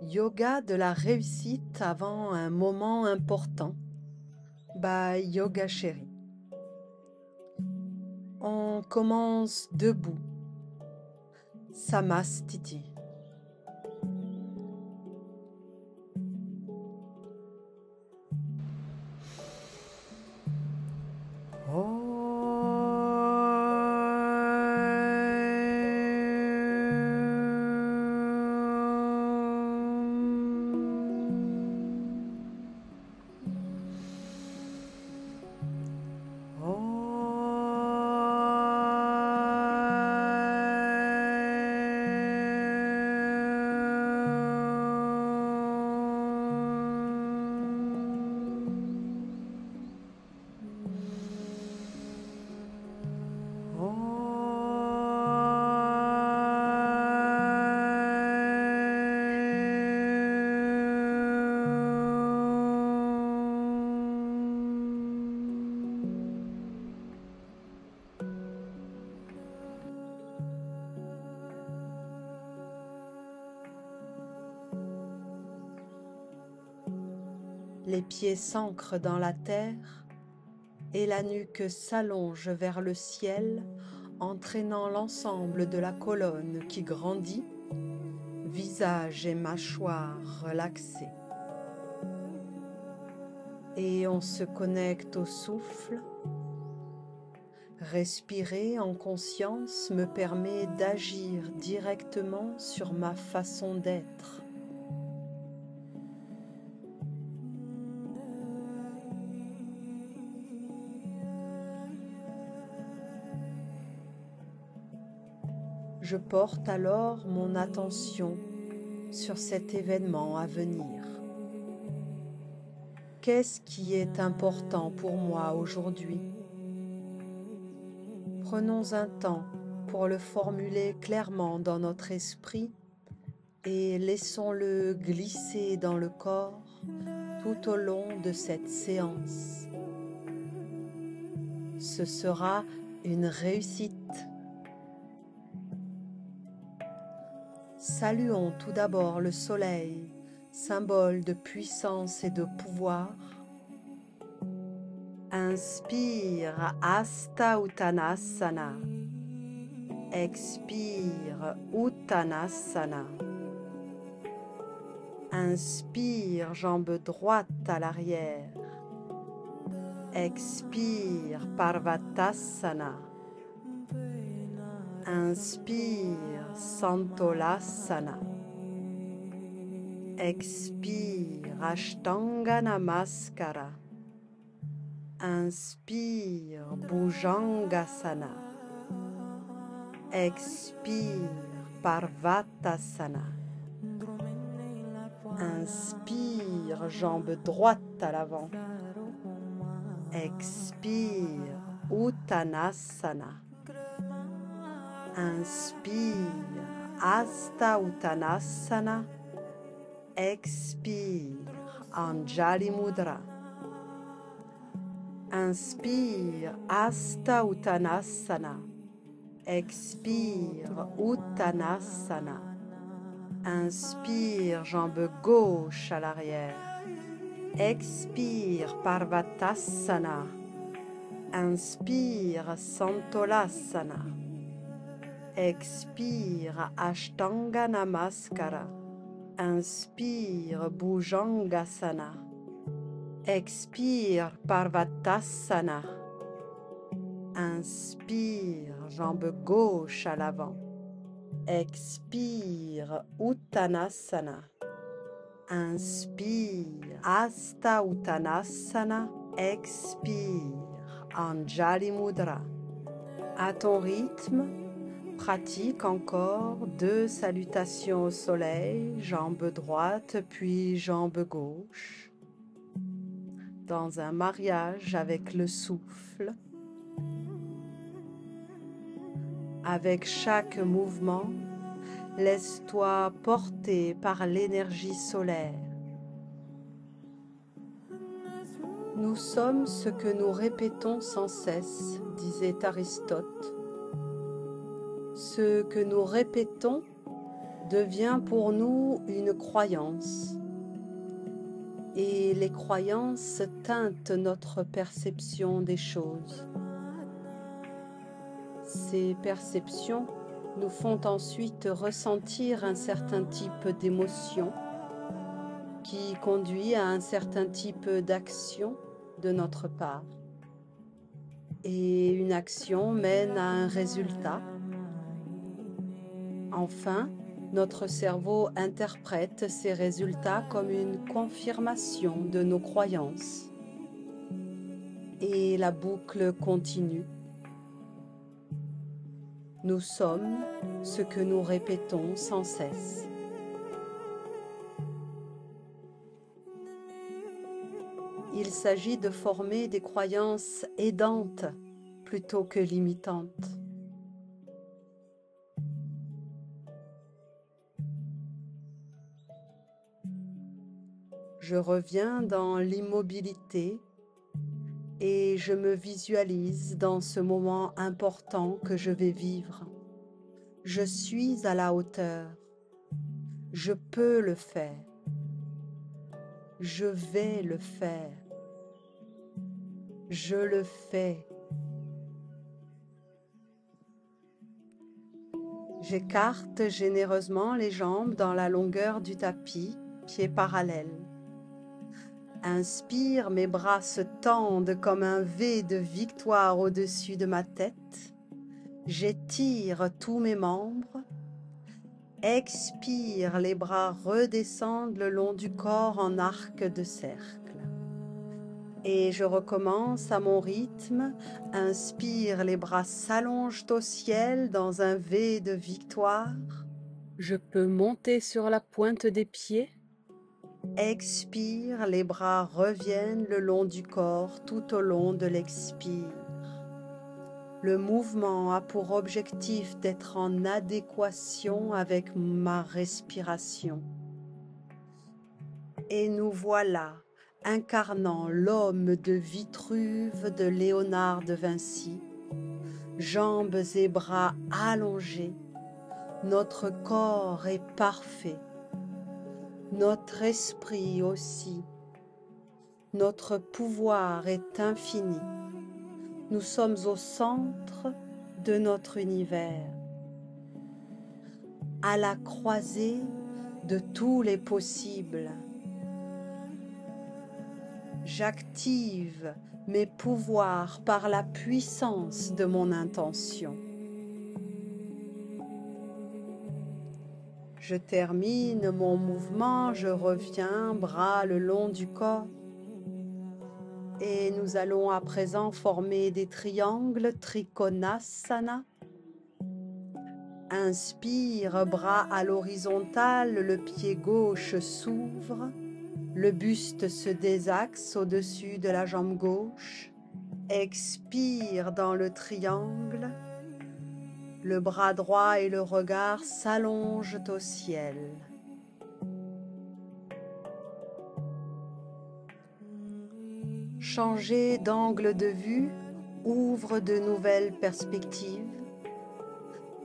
Yoga de la réussite avant un moment important by Yoga Chérie. On commence debout, Samastiti. Les pieds s'ancrent dans la terre et la nuque s'allonge vers le ciel, entraînant l'ensemble de la colonne qui grandit, visage et mâchoire relaxés. Et on se connecte au souffle. Respirer en conscience me permet d'agir directement sur ma façon d'être. Je porte alors mon attention sur cet événement à venir. Qu'est-ce qui est important pour moi aujourd'hui? Prenons un temps pour le formuler clairement dans notre esprit et laissons-le glisser dans le corps tout au long de cette séance. Ce sera une réussite. Saluons tout d'abord le soleil, symbole de puissance et de pouvoir. Inspire Hasta Uttanasana. Expire Uttanasana. Inspire, jambe droite à l'arrière. Expire Parvatasana. Inspire Santolasana. Expire Ashtanga Namaskara. Inspire Bhujangasana. Expire Parvatasana. Inspire, jambe droite à l'avant. Expire Uttanasana. Inspire Hasta Uttanasana. Expire Anjali Mudra. Inspire Hasta Uttanasana. Expire Uttanasana. Inspire, jambe gauche à l'arrière. Expire Parvatasana. Inspire Santolasana. Expire Ashtanga Namaskara. Inspire Bhujangasana. Expire Parvatasana. Inspire, jambe gauche à l'avant. Expire Uttanasana. Inspire Hasta Uttanasana. Expire Anjali Mudra. À ton rythme, pratique encore 2 salutations au soleil, jambe droite puis jambe gauche, dans un mariage avec le souffle. Avec chaque mouvement, laisse-toi porter par l'énergie solaire. Nous sommes ce que nous répétons sans cesse, disait Aristote. Ce que nous répétons devient pour nous une croyance. Et les croyances teintent notre perception des choses. Ces perceptions nous font ensuite ressentir un certain type d'émotion qui conduit à un certain type d'action de notre part. Et une action mène à un résultat. Enfin, notre cerveau interprète ces résultats comme une confirmation de nos croyances. Et la boucle continue. Nous sommes ce que nous répétons sans cesse. Il s'agit de former des croyances aidantes plutôt que limitantes. Je reviens dans l'immobilité et je me visualise dans ce moment important que je vais vivre. Je suis à la hauteur. Je peux le faire. Je vais le faire. Je le fais. J'écarte généreusement les jambes dans la longueur du tapis, pieds parallèles. Inspire, mes bras se tendent comme un V de victoire au-dessus de ma tête. J'étire tous mes membres. Expire, les bras redescendent le long du corps en arc de cercle. Et je recommence à mon rythme. Inspire, les bras s'allongent au ciel dans un V de victoire. Je peux monter sur la pointe des pieds. Expire, les bras reviennent le long du corps tout au long de l'expire. Le mouvement a pour objectif d'être en adéquation avec ma respiration. Et nous voilà, incarnant l'homme de Vitruve de Léonard de Vinci, jambes et bras allongés, notre corps est parfait, notre esprit aussi, notre pouvoir est infini. Nous sommes au centre de notre univers, à la croisée de tous les possibles. J'active mes pouvoirs par la puissance de mon intention. Je termine mon mouvement, je reviens, bras le long du corps. Et nous allons à présent former des triangles, Trikonasana. Inspire, bras à l'horizontale, le pied gauche s'ouvre, le buste se désaxe au-dessus de la jambe gauche. Expire dans le triangle, le bras droit et le regard s'allongent au ciel. Changer d'angle de vue ouvre de nouvelles perspectives.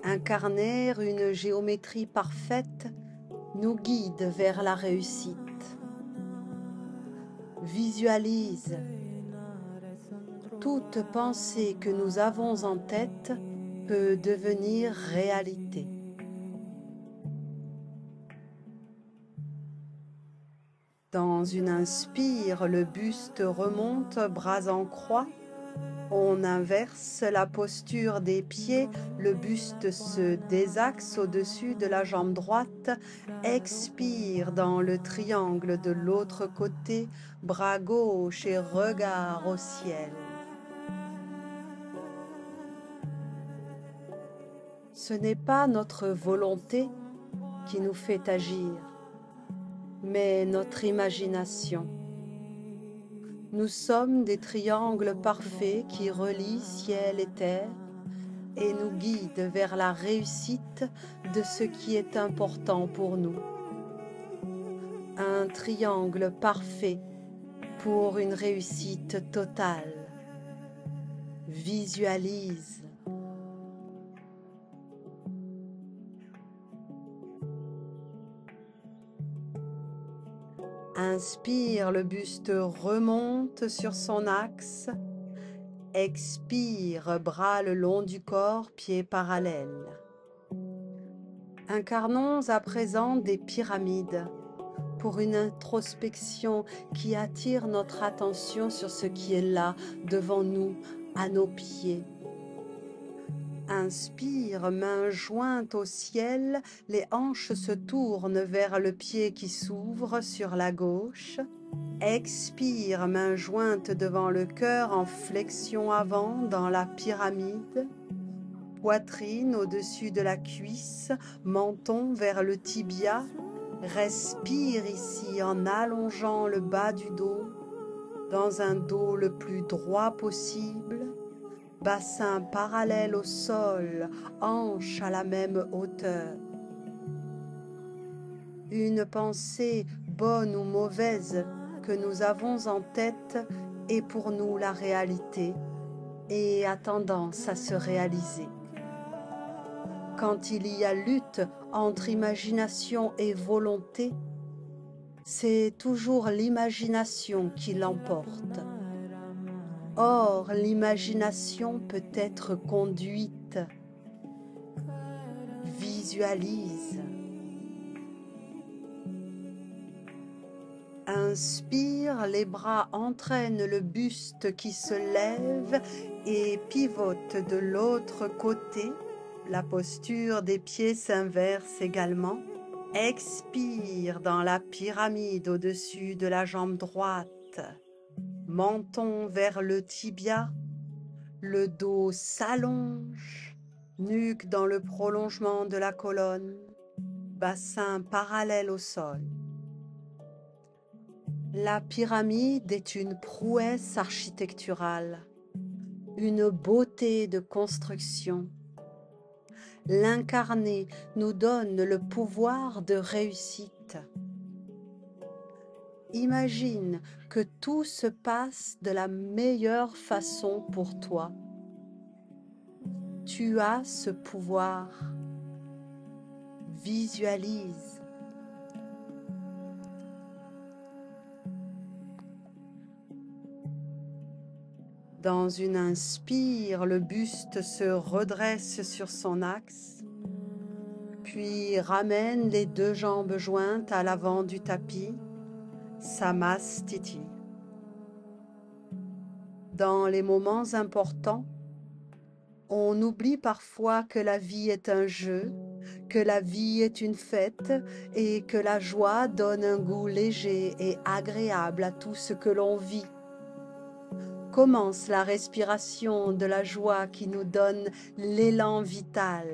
Incarner une géométrie parfaite nous guide vers la réussite. Visualise. Toute pensée que nous avons en tête peut devenir réalité. Dans une inspire, le buste remonte, bras en croix. On inverse la posture des pieds, le buste se désaxe au-dessus de la jambe droite. Expire dans le triangle de l'autre côté, bras gauche et regard au ciel. Ce n'est pas notre volonté qui nous fait agir, mais notre imagination. Nous sommes des triangles parfaits qui relient ciel et terre et nous guident vers la réussite de ce qui est important pour nous. Un triangle parfait pour une réussite totale. Visualise. Inspire, le buste remonte sur son axe. Expire, bras le long du corps, pieds parallèles. Incarnons à présent des pyramides pour une introspection qui attire notre attention sur ce qui est là, devant nous, à nos pieds. Inspire, main jointe au ciel, les hanches se tournent vers le pied qui s'ouvre sur la gauche. Expire, main jointe devant le cœur en flexion avant dans la pyramide. Poitrine au-dessus de la cuisse, menton vers le tibia. Respire ici en allongeant le bas du dos, dans un dos le plus droit possible. Bassin parallèle au sol, hanches à la même hauteur. Une pensée, bonne ou mauvaise, que nous avons en tête est pour nous la réalité et a tendance à se réaliser. Quand il y a lutte entre imagination et volonté, c'est toujours l'imagination qui l'emporte. Or, l'imagination peut être conduite. Visualise. Inspire, les bras entraînent le buste qui se lève et pivote de l'autre côté. La posture des pieds s'inverse également. Expire dans la pyramide au-dessus de la jambe droite. Menton vers le tibia, le dos s'allonge, nuque dans le prolongement de la colonne, bassin parallèle au sol. La pyramide est une prouesse architecturale, une beauté de construction. L'incarné nous donne le pouvoir de réussite. Imagine que tout se passe de la meilleure façon pour toi. Tu as ce pouvoir. Visualise. Dans une inspire, le buste se redresse sur son axe, puis ramène les deux jambes jointes à l'avant du tapis. Samastiti. Dans les moments importants, on oublie parfois que la vie est un jeu, que la vie est une fête et que la joie donne un goût léger et agréable à tout ce que l'on vit. Commence la respiration de la joie qui nous donne l'élan vital.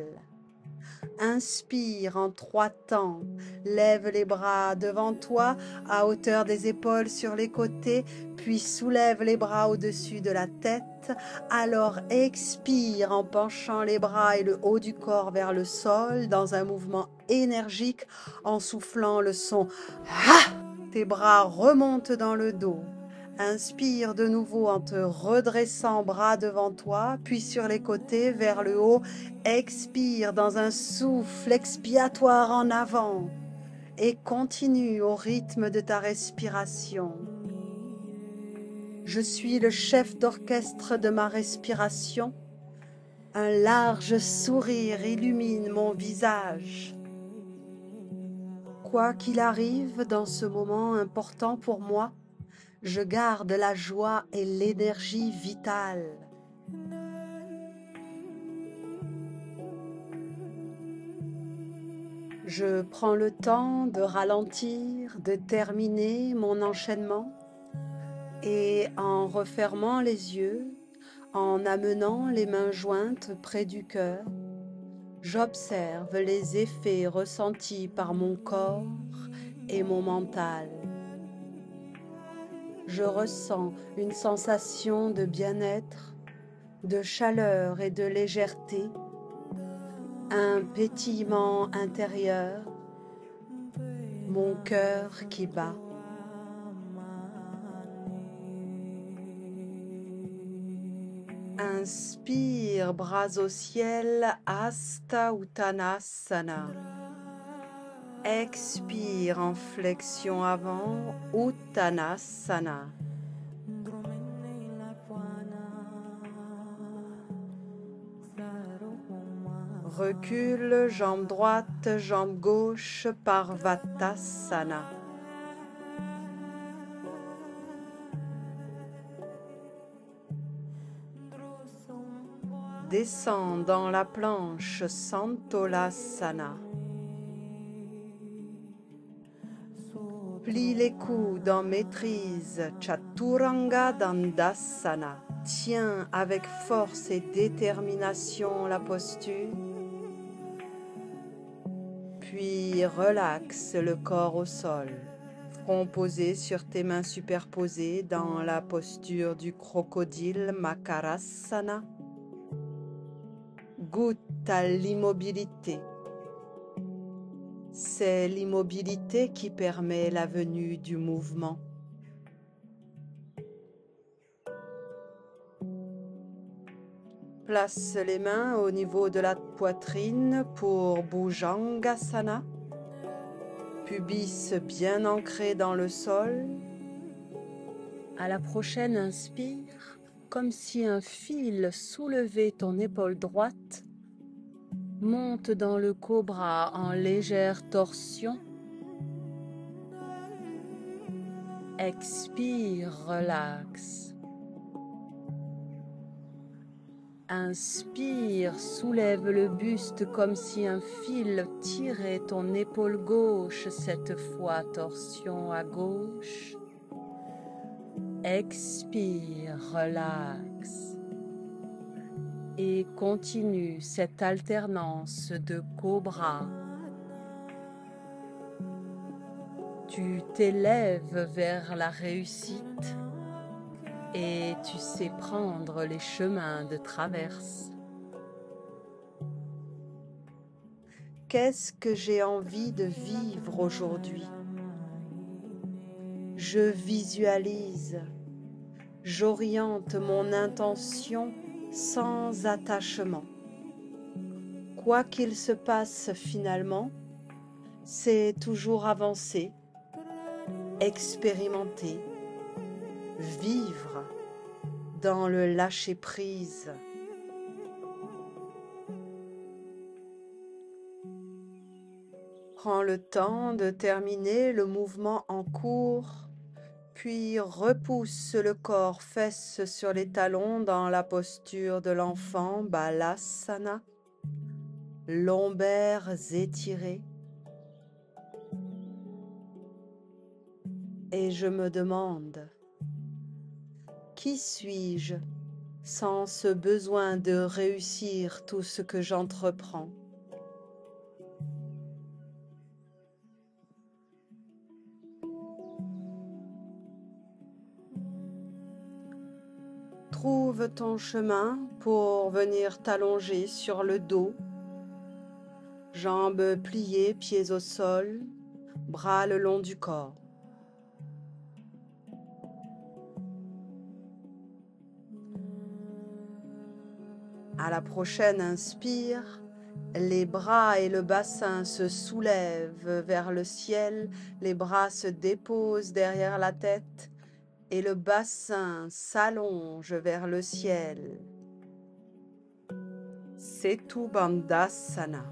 Inspire en 3 temps, lève les bras devant toi à hauteur des épaules sur les côtés, puis soulève les bras au-dessus de la tête. Alors expire en penchant les bras et le haut du corps vers le sol dans un mouvement énergique en soufflant le son « Ha ». Tes bras remontent dans le dos. Inspire de nouveau en te redressant bras devant toi, puis sur les côtés vers le haut. Expire dans un souffle expiatoire en avant et continue au rythme de ta respiration. Je suis le chef d'orchestre de ma respiration. Un large sourire illumine mon visage. Quoi qu'il arrive dans ce moment important pour moi, je garde la joie et l'énergie vitale. Je prends le temps de ralentir, de terminer mon enchaînement et en refermant les yeux, en amenant les mains jointes près du cœur, j'observe les effets ressentis par mon corps et mon mental. Je ressens une sensation de bien-être, de chaleur et de légèreté, un pétillement intérieur, mon cœur qui bat. Inspire, bras au ciel, Hasta Uttanasana. Expire en flexion avant, Uttanasana. Recule, jambe droite, jambe gauche, Parvattasana. Descends dans la planche, Santolasana. Plie les coudes en maîtrise, Chaturanga Dandasana. Tiens avec force et détermination la posture. Puis relaxe le corps au sol. Front posé sur tes mains superposées dans la posture du crocodile Makarasana. Goûte à l'immobilité. C'est l'immobilité qui permet la venue du mouvement. Place les mains au niveau de la poitrine pour Bhujangasana. Pubis bien ancré dans le sol. À la prochaine inspire, comme si un fil soulevait ton épaule droite. Monte dans le cobra en légère torsion. Expire, relaxe. Inspire, soulève le buste comme si un fil tirait ton épaule gauche, cette fois torsion à gauche. Expire, relaxe. Et continue cette alternance de cobra. Tu t'élèves vers la réussite et tu sais prendre les chemins de traverse. Qu'est-ce que j'ai envie de vivre aujourd'hui? Je visualise, j'oriente mon intention sans attachement. Quoi qu'il se passe finalement, c'est toujours avancer, expérimenter, vivre dans le lâcher-prise. Prends le temps de terminer le mouvement en cours, puis repousse le corps fesses sur les talons dans la posture de l'enfant, Balasana, lombaires étirés. Et je me demande, qui suis-je sans ce besoin de réussir tout ce que j'entreprends? Trouve ton chemin pour venir t'allonger sur le dos, jambes pliées, pieds au sol, bras le long du corps. À la prochaine inspire, les bras et le bassin se soulèvent vers le ciel, les bras se déposent derrière la tête et le bassin s'allonge vers le ciel. Setu Bandhasana.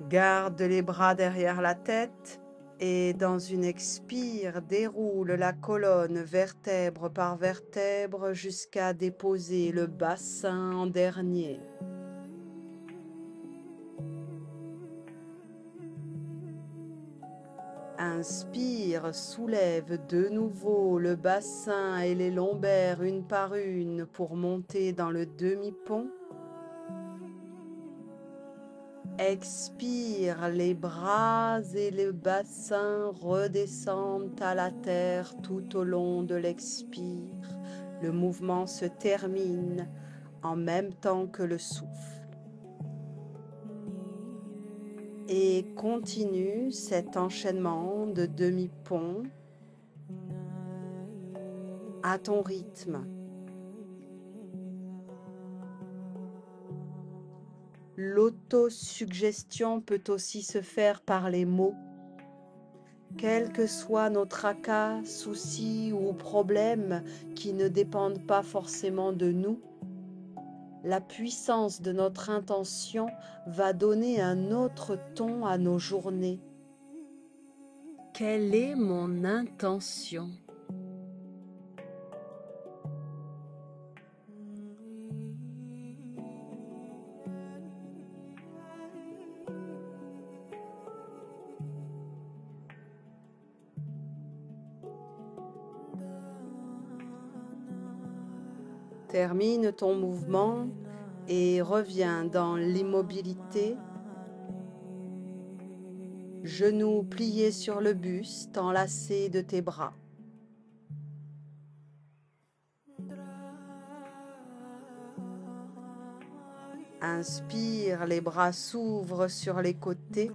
Garde les bras derrière la tête et dans une expire, déroule la colonne vertèbre par vertèbre jusqu'à déposer le bassin en dernier. Inspire, soulève de nouveau le bassin et les lombaires une par une pour monter dans le demi-pont. Expire, les bras et le bassin redescendent à la terre tout au long de l'expire. Le mouvement se termine en même temps que le souffle. Et continue cet enchaînement de demi-pont à ton rythme. L'autosuggestion peut aussi se faire par les mots. Quels que soient nos tracas, soucis ou problèmes qui ne dépendent pas forcément de nous, la puissance de notre intention va donner un autre ton à nos journées. Quelle est mon intention ? Termine ton mouvement et reviens dans l'immobilité. Genoux pliés sur le buste, enlacés de tes bras. Inspire, les bras s'ouvrent sur les côtés.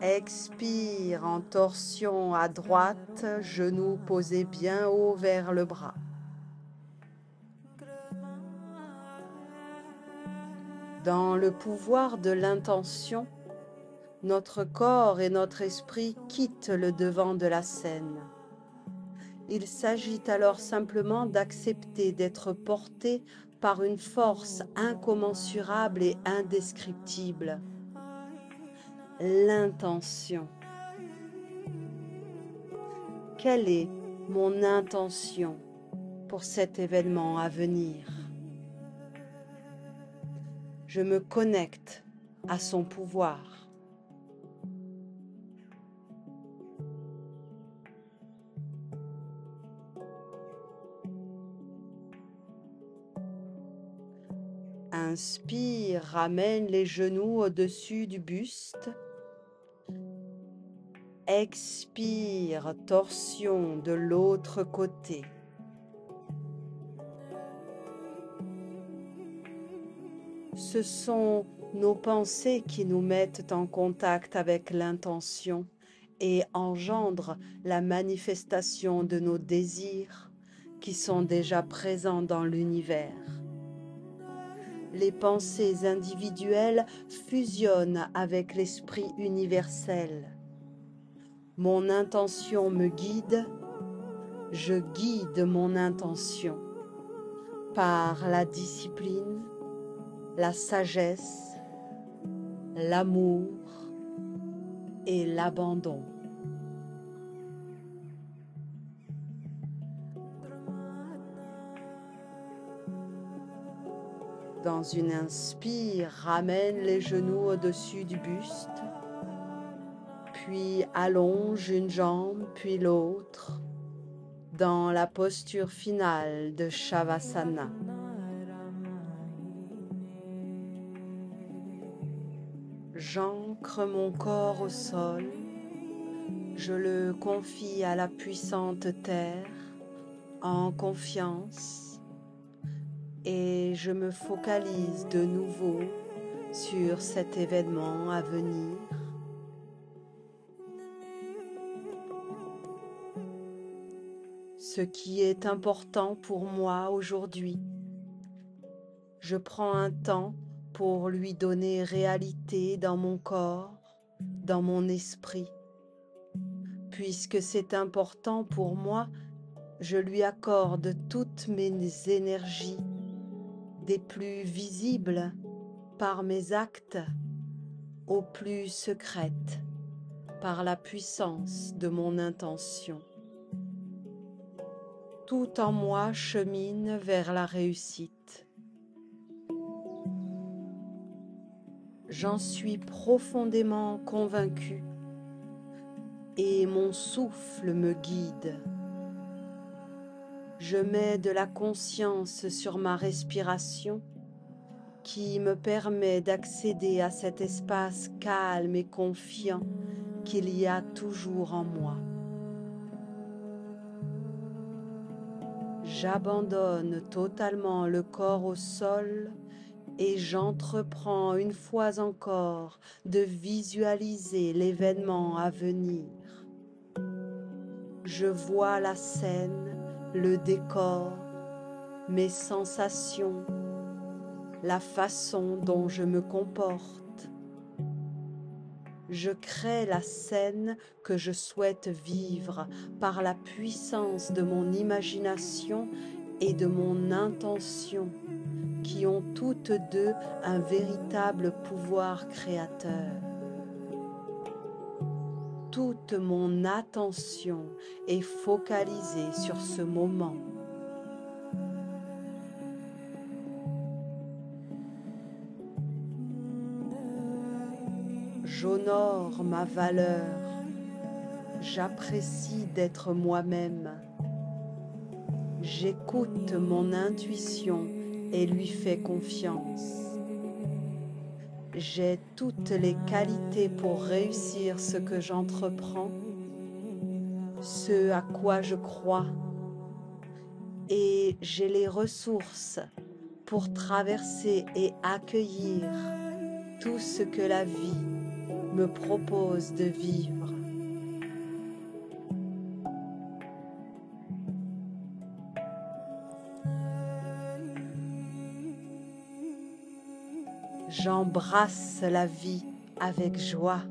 Expire en torsion à droite, genoux posés bien haut vers le bras. Dans le pouvoir de l'intention, notre corps et notre esprit quittent le devant de la scène. Il s'agit alors simplement d'accepter d'être porté par une force incommensurable et indescriptible. L'intention. Quelle est mon intention pour cet événement à venir? Je me connecte à son pouvoir. Inspire, ramène les genoux au-dessus du buste. Expire, torsion de l'autre côté. Ce sont nos pensées qui nous mettent en contact avec l'intention et engendrent la manifestation de nos désirs qui sont déjà présents dans l'univers. Les pensées individuelles fusionnent avec l'esprit universel. Mon intention me guide, je guide mon intention par la discipline, la sagesse, l'amour et l'abandon. Dans une inspire, ramène les genoux au-dessus du buste, puis allonge une jambe, puis l'autre, dans la posture finale de Shavasana. J'ancre mon corps au sol, je le confie à la puissante terre, en confiance, et je me focalise de nouveau sur cet événement à venir. Ce qui est important pour moi aujourd'hui. Je prends un temps pour lui donner réalité dans mon corps, dans mon esprit. Puisque c'est important pour moi, je lui accorde toutes mes énergies, des plus visibles par mes actes aux plus secrètes par la puissance de mon intention. Tout en moi chemine vers la réussite. J'en suis profondément convaincue et mon souffle me guide. Je mets de la conscience sur ma respiration qui me permet d'accéder à cet espace calme et confiant qu'il y a toujours en moi. J'abandonne totalement le corps au sol et j'entreprends une fois encore de visualiser l'événement à venir. Je vois la scène, le décor, mes sensations, la façon dont je me comporte. Je crée la scène que je souhaite vivre par la puissance de mon imagination et de mon intention, qui ont toutes deux un véritable pouvoir créateur. Toute mon attention est focalisée sur ce moment. J'honore ma valeur, j'apprécie d'être moi-même, j'écoute mon intuition et lui fais confiance. J'ai toutes les qualités pour réussir ce que j'entreprends, ce à quoi je crois, et j'ai les ressources pour traverser et accueillir tout ce que la vie me propose de vivre. J'embrasse la vie avec joie.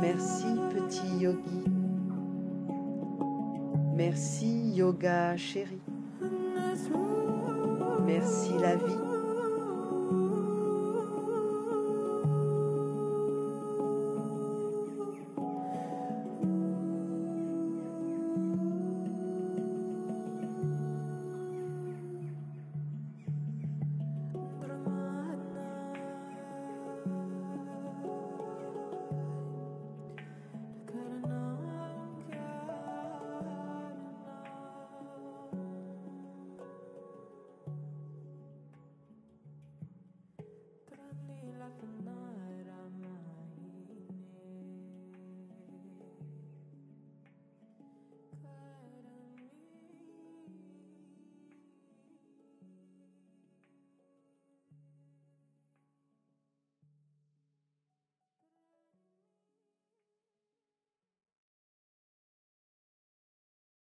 Merci petit yogi. Merci yoga chéri. Merci la vie.